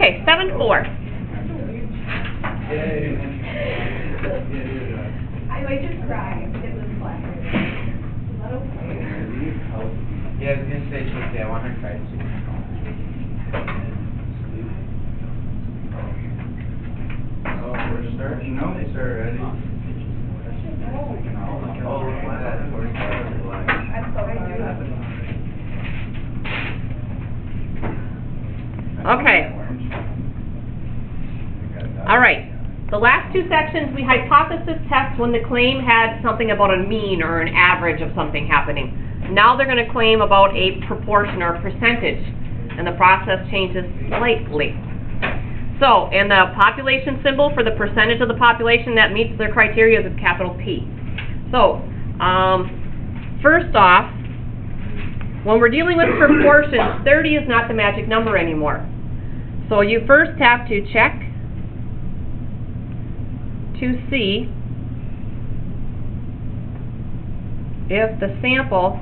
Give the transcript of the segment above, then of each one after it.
Okay, 7-4. I might just cry. It was fun. Is that okay? Yeah, I was gonna say, okay, I want her to try to see. Oh, we're starting notes already. Oh, look at that, we're starting to like. I'm so sorry. Okay. All right. The last two sections, we hypothesis test when the claim had something about a mean or an average of something happening. Now they're going to claim about a proportion or a percentage, and the process changes slightly. So, and the population symbol for the percentage of the population that meets their criteria is a capital P. So, first off, when we're dealing with proportions, 30 is not the magic number anymore. So you first have to check to see if the sample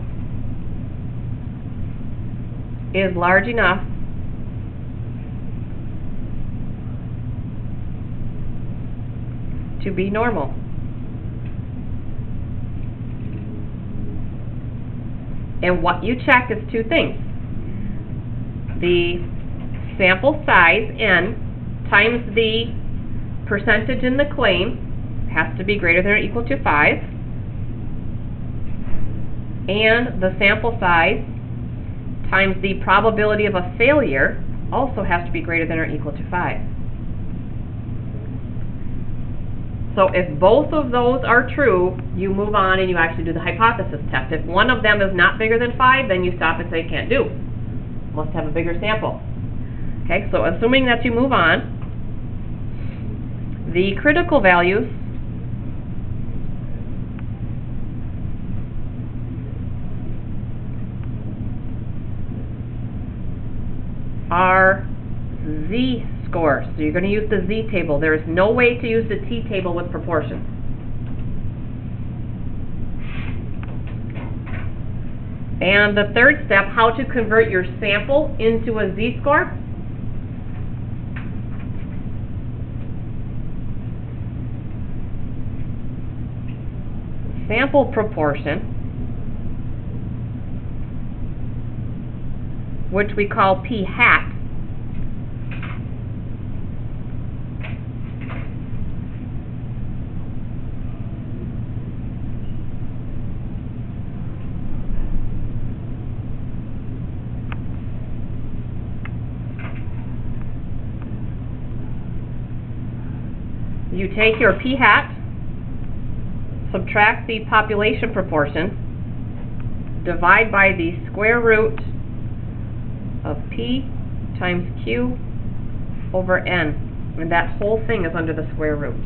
is large enough to be normal. And what you check is two things. The sample size, n, times the percentage in the claim has to be greater than or equal to 5. And the sample size times the probability of a failure also has to be greater than or equal to 5. So if both of those are true, you move on and you actually do the hypothesis test. If one of them is not bigger than 5, then you stop and say can't do. Must have a bigger sample. Okay, so assuming that you move on, the critical values are z-scores. So you're going to use the z-table. There is no way to use the t-table with proportions. And the third step, how to convert your sample into a z-score. Sample proportion, which we call p hat, you take your p hat, subtract the population proportion, divide by the square root of p times q over n. And that whole thing is under the square root,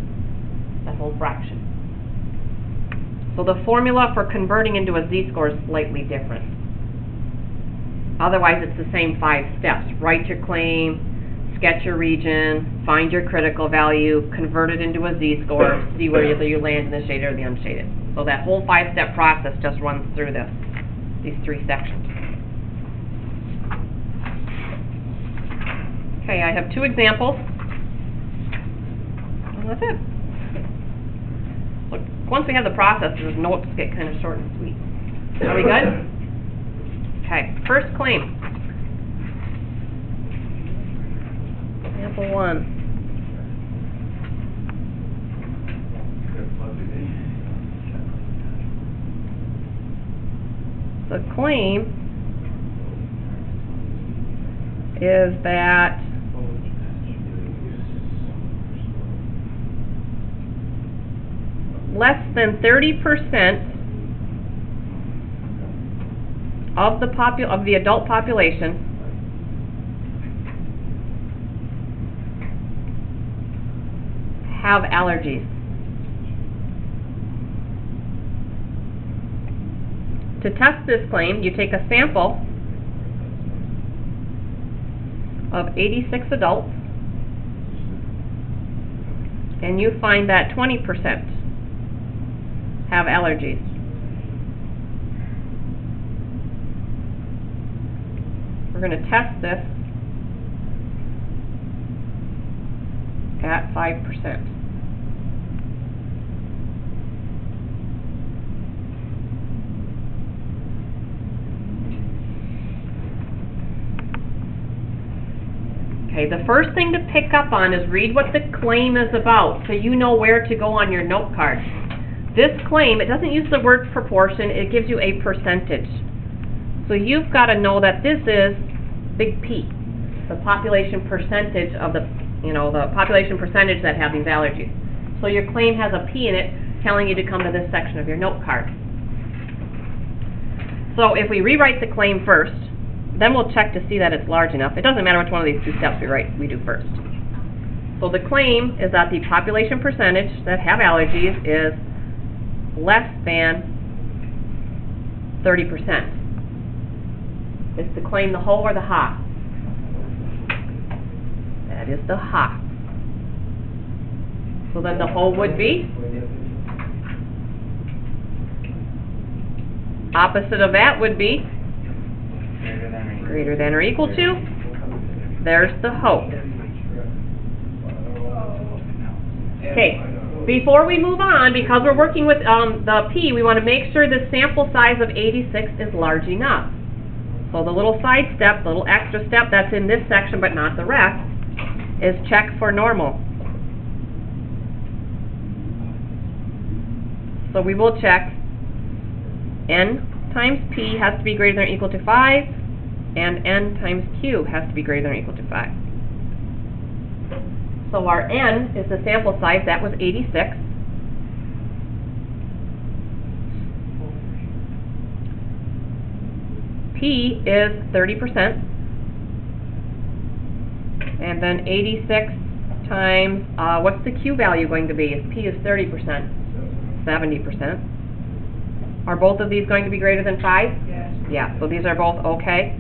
that whole fraction. So the formula for converting into a z-score is slightly different. Otherwise, it's the same 5 steps. Write your claim, sketch your region, find your critical value, convert it into a z-score, see whether you land in the shaded or the unshaded. So that whole 5-step process just runs through these 3 sections. Okay, I have 2 examples. And that's it. Look, once we have the process, the notes get kind of short and sweet. Are we good? Okay, first claim. Example 1. The claim is that less than 30% of the adult population have allergies. To test this claim, you take a sample of 86 adults and you find that 20% have allergies. We're going to test this at 5%. Okay, the first thing to pick up on is read what the claim is about, so you know where to go on your note card. This claim, it doesn't use the word proportion, it gives you a percentage. So you've got to know that this is big P, the population percentage of the, the population percentage that have these allergies. So your claim has a P in it, telling you to come to this section of your note card. So if we rewrite the claim first, then we'll check to see that it's large enough. It doesn't matter which one of these two steps we do first. So the claim is that the population percentage that have allergies is less than 30%. Is the claim the ho or the ha? That is the ha. So then the ho would be? Opposite of that would be? Greater than or equal to? There's the ho. Okay, before we move on, because we're working with the P, we want to make sure the sample size of 86 is large enough. So the little side step, the little extra step that's in this section but not the rest, is check for normal. So we will check N times P has to be greater than or equal to 5, and N times Q has to be greater than or equal to 5. So our N is the sample size, that was 86. P is 30%. And then 86 times, what's the Q value going to be? If P is 30%, 70%. Are both of these going to be greater than 5? Yes. Yeah, so these are both okay.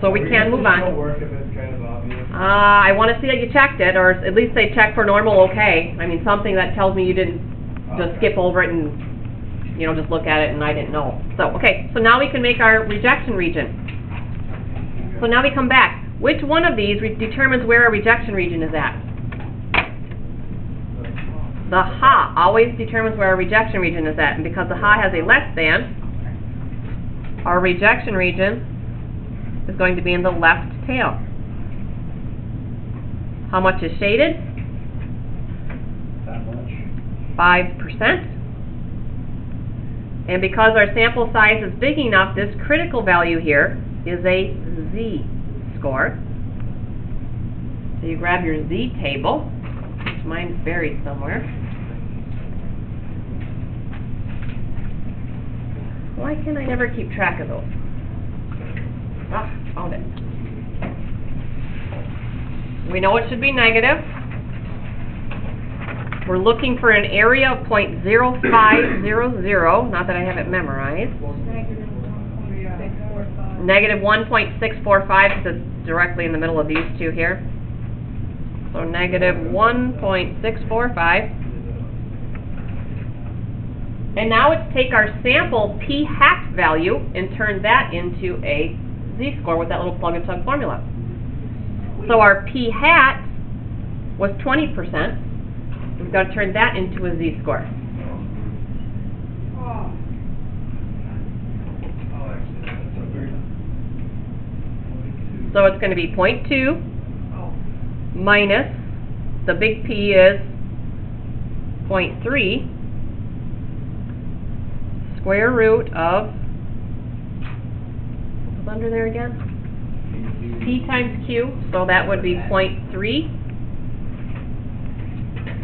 So we can move on. Work if it's kind of obvious. I want to see that you checked it, or at least say check for normal okay. I mean, something that tells me you didn't just skip over it and, just look at it and I didn't know. So, okay, so now we can make our rejection region. So now we come back. Which one of these determines where our rejection region is at? The ha always determines where our rejection region is at, and because the ha has a less than, our rejection region is going to be in the left tail. How much is shaded? That much. 5%. And because our sample size is big enough, this critical value here is a z-score. So you grab your z-table, which mine's buried somewhere. Why can I never keep track of those? Ah, found it. We know it should be negative. We're looking for an area of 0.0500, not that I have it memorized. Negative 1.645, because it's directly in the middle of these two here. So negative 1.645. And now let's take our sample p hat value and turn that into a z-score with that little plug and chug formula. So our p hat was 20%. We've got to turn that into a z-score. So it's going to be 0.2 minus, the big P is 0.3, square root of, what's under there again? P times Q, so that would be 0.3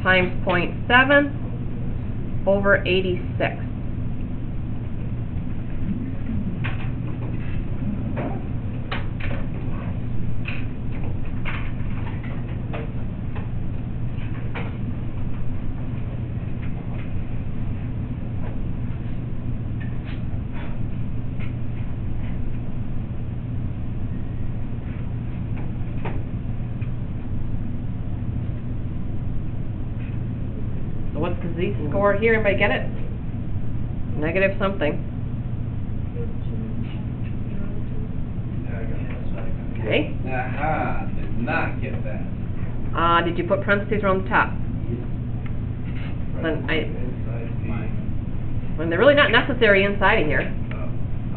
times 0.7 over 86. What's the z-score here? Anybody get it? Negative something. Okay. Aha, did not get that. Did you put parentheses around the top? Then when they're really not necessary inside of here,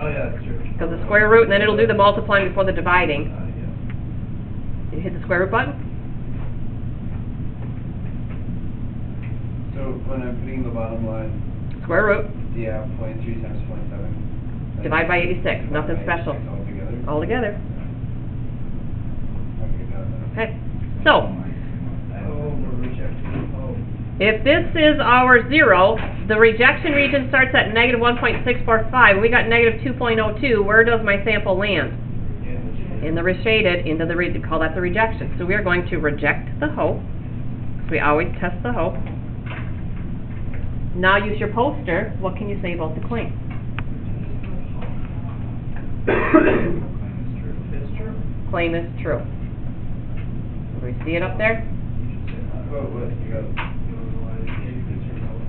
Oh, yeah, that's true. because the square root, and then it'll do the multiplying before the dividing. Yeah. You hit the square root button? So when I'm putting the bottom line, Square root, yeah, 0.3 times 0.7. divide by 86, nothing special. Altogether. All together. Okay, got that. Okay, so, Oh, we're rejecting. Oh. if this is our 0, the rejection region starts at negative 1.645, we got negative 2.02, where does my sample land? In the reshaded, into the, call that the rejection. So we are going to reject the hope, because we always test the hope. Now use your poster, what can you say about the claim? It's true. Claim is true. Do we see it up there? Oh, what, you got?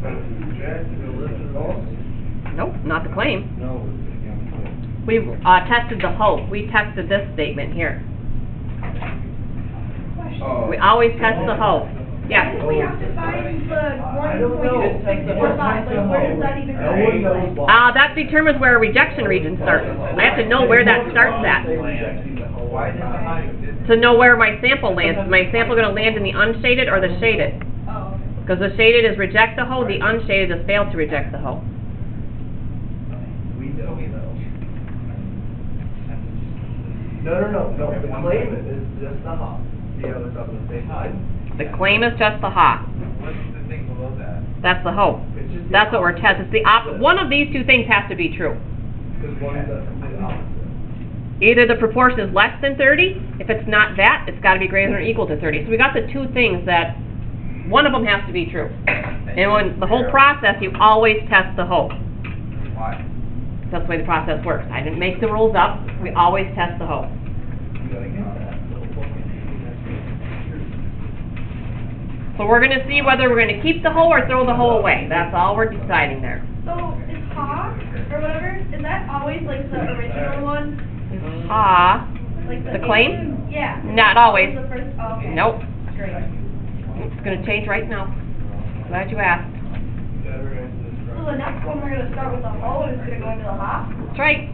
Reject, false? Nope, not the claim. No. We tested the hope. We tested this statement here. Oh. We always test the hope. Yes. We have to find the I don't know. 1.645, like, where does that even No one knows go? why. That determines where a rejection region starts. I have to know where that starts at. Why does To know where my sample lands. Is my sample going to land in the unshaded or the shaded? Oh. Because the shaded is reject the hoe, the unshaded is fail to reject the hoe. We know. No, the claim is just the hop. The other stuff on the same side. The claim is just the ha. What's the thing below that? That's the hoe. It's just the That's what we're opposite. testing. It's the one of these two things has to be true. Because one is the complete opposite. Either the proportion is less than 30, if it's not that, it's got to be greater than or equal to 30. So we got the two things that, one of them has to be true. And when the whole process, you always test the hoe. Why? That's the way the process works. I didn't make the rules up, we always test the hoe. You gotta get that. So we're going to see whether we're going to keep the hoe or throw the hoe away. That's all we're deciding there. So, is Hawk, or whatever, is that always like the original one? Ha, Like The claim? Yeah. Not always. The first, oh, okay. nope, Great. it's going to change right now. Glad you asked. Better answer this So the next one, we're gonna start with the hoe, and it's gonna go into the Hawk? That's right.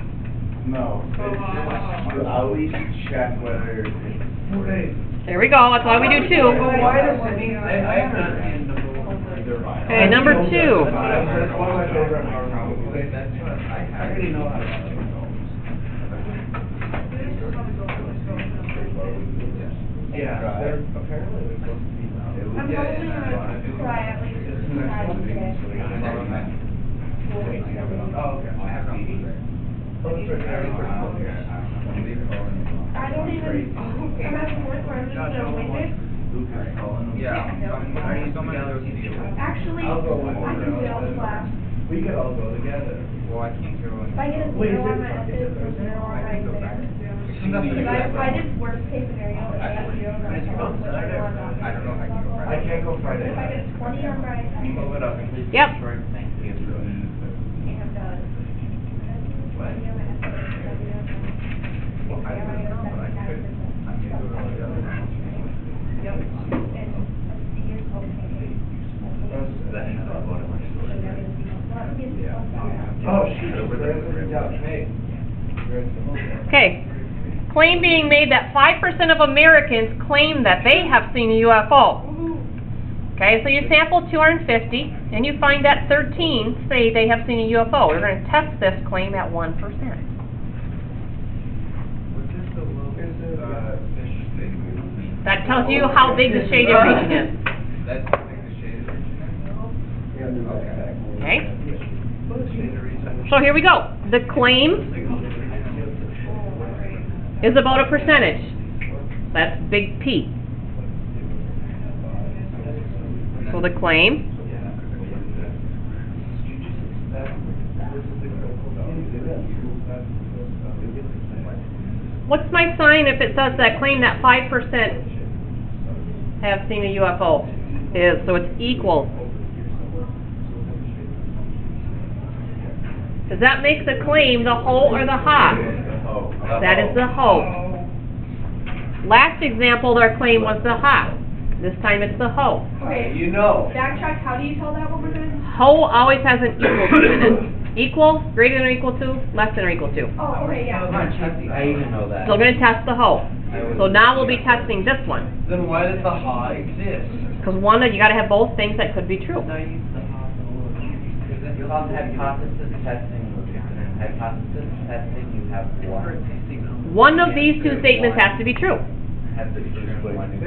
No, you always check whether it's. Okay. There we go, that's why we do two. Why does it mean, I have not seen number one. Okay, number two. That's one of my favorite power movies. That's what I already know how to. Yeah, they're, apparently they're supposed to be. I'm probably gonna try at least two times today. Oh, okay. Oh, that's right there. I don't even, I'm at the point where I'm just gonna wing it. Actually, I'll go with I can fail the class. We could all go together. Well, I can't go in. If I get a Wait, zero is on it- my is it ethics or zero on my exam. Because If I did worst case scenario, if I got zero, then I It's can fun, switch Saturday. everyone on. I don't know if I can go I can't go Friday. If I get a 20 on my, I Move it up in case. Yep. can't have done. What? 20 on my ethics, 70 on my. Well, I don't know, but I could. I could go to all the other ones. Yep. And a C is okay. Oh, shoot, good job, hey. Okay. Claim being made that 5% of Americans claim that they have seen a UFO. Okay, so you sample 250, and you find that 13 say they have seen a UFO. We're going to test this claim at 1%. What is the little, fish thing? That tells you how big the shaded region is. That's how big the shaded region is? Okay? So here we go. The claim is about a percentage. That's big P. So the claim, what's my sign if it says that claim that 5% have seen a UFO? Is, so it's equal. Does that make the claim the whole or the ha? That is the whole. Last example, their claim was the ha. This time it's the hoe. Okay, You know. backtrack, how do you tell that one more time? Hoe always has an equal to in it. Equal, greater than or equal to, less than or equal to. Oh, okay, yeah. I even know that. So we're gonna test the hoe. So now we'll be testing this one. Then why does the ha exist? Because one, you gotta have both things that could be true. It's called hypothesis testing, and in hypothesis testing, you have one. One of these two statements has to be true. Has to be true and one is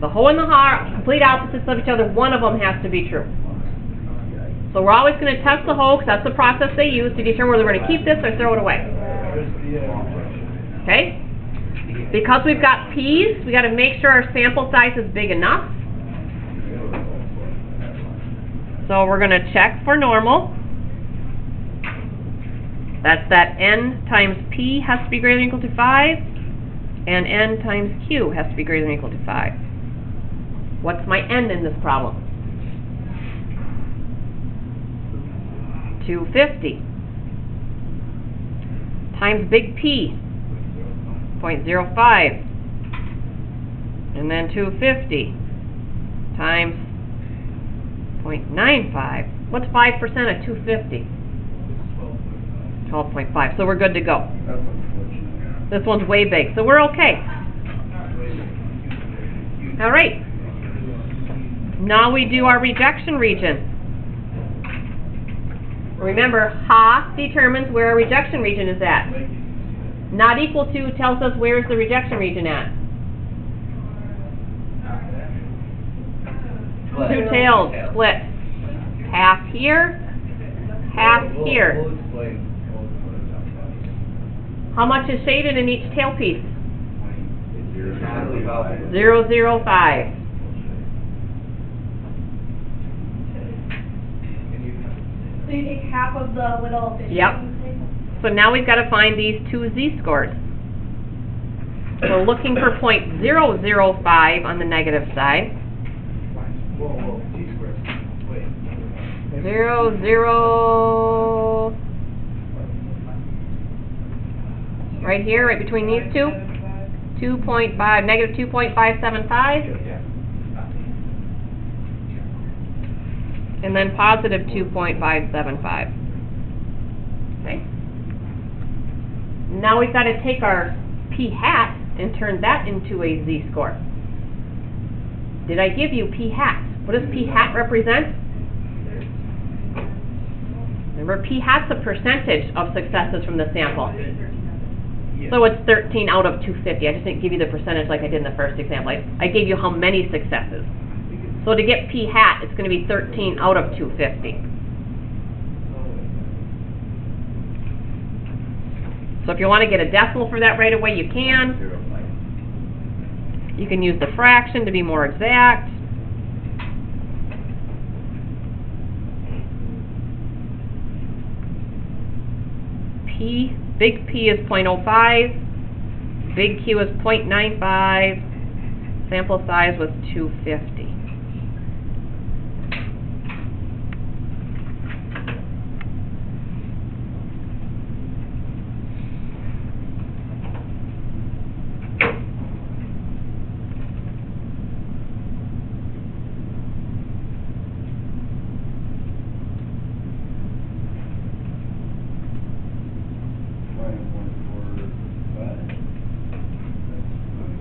The hoe and the ha are complete opposites of each other. One of them has to be true. So we're always gonna test the hoe, because that's the process they use to determine whether we're gonna keep this or throw it away. Okay? Because we've got p's, we gotta make sure our sample size is big enough. So we're gonna check for normal. That's that n times p has to be greater than or equal to 5, and n times q has to be greater than or equal to 5. What's my n in this problem? 250 times big P, 0.05, and then 250 times 0.95. What's 5% of 250? 12.5. So we're good to go. This one's way big, so we're okay. All right. Now we do our rejection region. Remember, ha determines where our rejection region is at. Not equal to tells us where's the rejection region at. Two tails, split. Half here, half here. How much is shaded in each tail piece? 0.005. So you take half of the little fish. Yep. So now we've got to find these two z-scores. So looking for 0.005 on the negative side. Whoa, z-squared. Wait. 0, right here, right between these two. 2.5, negative 2.575. And then positive 2.575. Okay. Now we've got to take our p hat and turn that into a z-score. Did I give you p hat? What does p hat represent? Remember, p hat's a percentage of successes from the sample. So it's 13 out of 250. I just didn't give you the percentage like I did in the first example. I gave you how many successes. So to get p hat, it's going to be 13 out of 250. So if you want to get a decimal for that right away, you can. You can use the fraction to be more exact. P, big P is 0.05, big Q is 0.95, sample size was 250.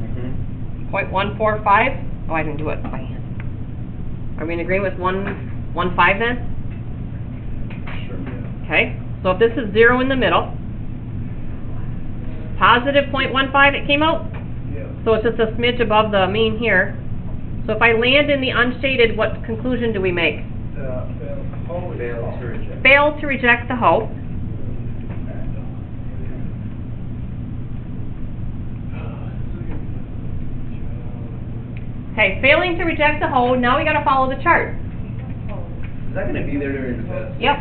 Mm-hmm. 0.145? Oh, I didn't do it by hand. Are we in agreement with 1.15 then? Sure. Okay, so if this is 0 in the middle, positive 0.15 it came out, Yeah. so it's just a smidge above the mean here. So if I land in the unshaded, what conclusion do we make? Fail to reject. Fail to reject the hoe. Okay, failing to reject the hoe, now we gotta follow the chart. Is that gonna be there during the test? Yep.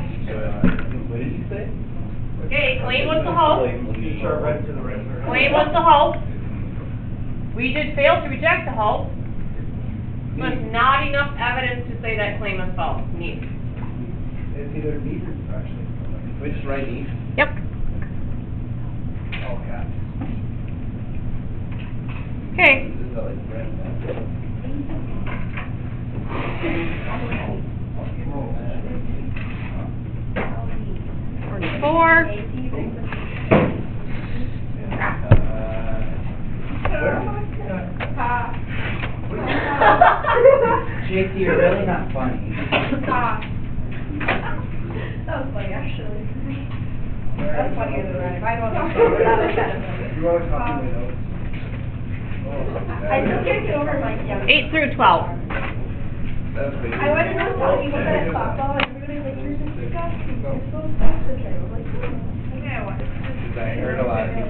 What did you say? Okay, claim was the hoe. Chart right to the right. Claim was the hoe. We did fail to reject the hoe. But not enough evidence to say that claim is false. Neat. It's either neat or actually. We just write neat? Yep. All caps. Okay. Is that like brand? Four. JT, you're really not funny. That was funny, actually. That's funnier than rhyme. I don't know. That was kind of funny. You always copy my notes. I still can't get over my young. 8 through 12. That's big. I went and was talking about that at softball, and everybody was like, you're disgusting, you're so sensitive. I was like, okay, I want. I heard a lot of people